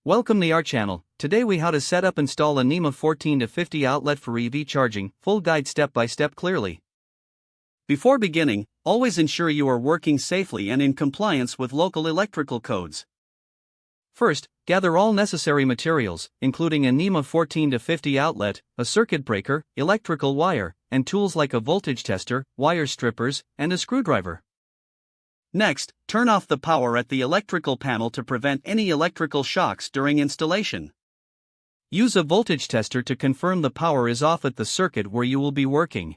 Welcome to our channel. Today we how to set up install a NEMA 14 to 50 outlet for EV charging, full guide step by step clearly. Before beginning, always ensure you are working safely and in compliance with local electrical codes. First, gather all necessary materials, including a NEMA 14 to 50 outlet, a circuit breaker, electrical wire, and tools like a voltage tester, wire strippers, and a screwdriver. Next, turn off the power at the electrical panel to prevent any electrical shocks during installation. Use a voltage tester to confirm the power is off at the circuit where you will be working.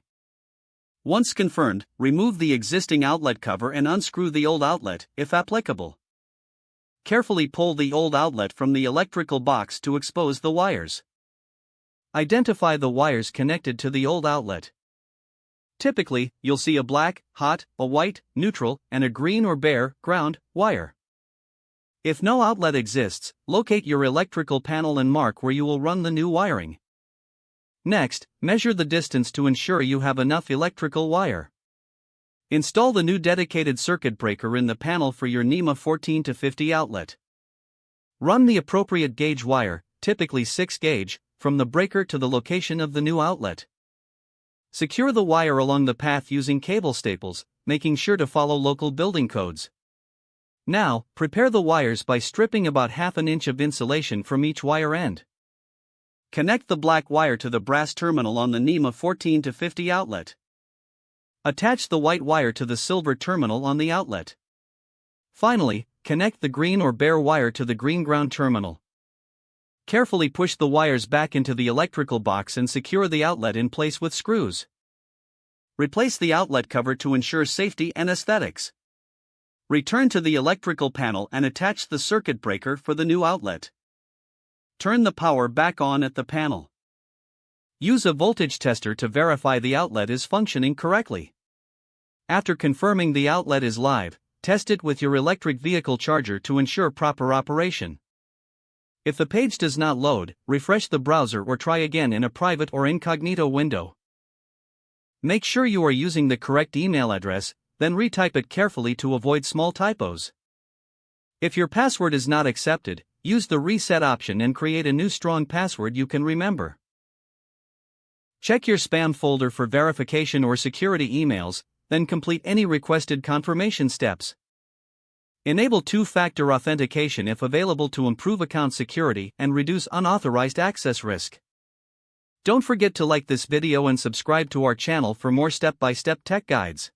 Once confirmed, remove the existing outlet cover and unscrew the old outlet, if applicable. Carefully pull the old outlet from the electrical box to expose the wires. Identify the wires connected to the old outlet. Typically, you'll see a black, hot, a white, neutral, and a green or bare, ground, wire. If no outlet exists, locate your electrical panel and mark where you will run the new wiring. Next, measure the distance to ensure you have enough electrical wire. Install the new dedicated circuit breaker in the panel for your NEMA 14 to 50 outlet. Run the appropriate gauge wire, typically 6 gauge, from the breaker to the location of the new outlet. Secure the wire along the path using cable staples, making sure to follow local building codes. Now, prepare the wires by stripping about ½ inch of insulation from each wire end. Connect the black wire to the brass terminal on the NEMA 14 to 50 outlet. Attach the white wire to the silver terminal on the outlet. Finally, connect the green or bare wire to the green ground terminal. Carefully push the wires back into the electrical box and secure the outlet in place with screws. Replace the outlet cover to ensure safety and aesthetics. Return to the electrical panel and attach the circuit breaker for the new outlet. Turn the power back on at the panel. Use a voltage tester to verify the outlet is functioning correctly. After confirming the outlet is live, test it with your electric vehicle charger to ensure proper operation. If the page does not load, refresh the browser or try again in a private or incognito window. Make sure you are using the correct email address, then retype it carefully to avoid small typos. If your password is not accepted, use the reset option and create a new strong password you can remember. Check your spam folder for verification or security emails, then complete any requested confirmation steps. Enable two-factor authentication if available to improve account security and reduce unauthorized access risk. Don't forget to like this video and subscribe to our channel for more step-by-step tech guides.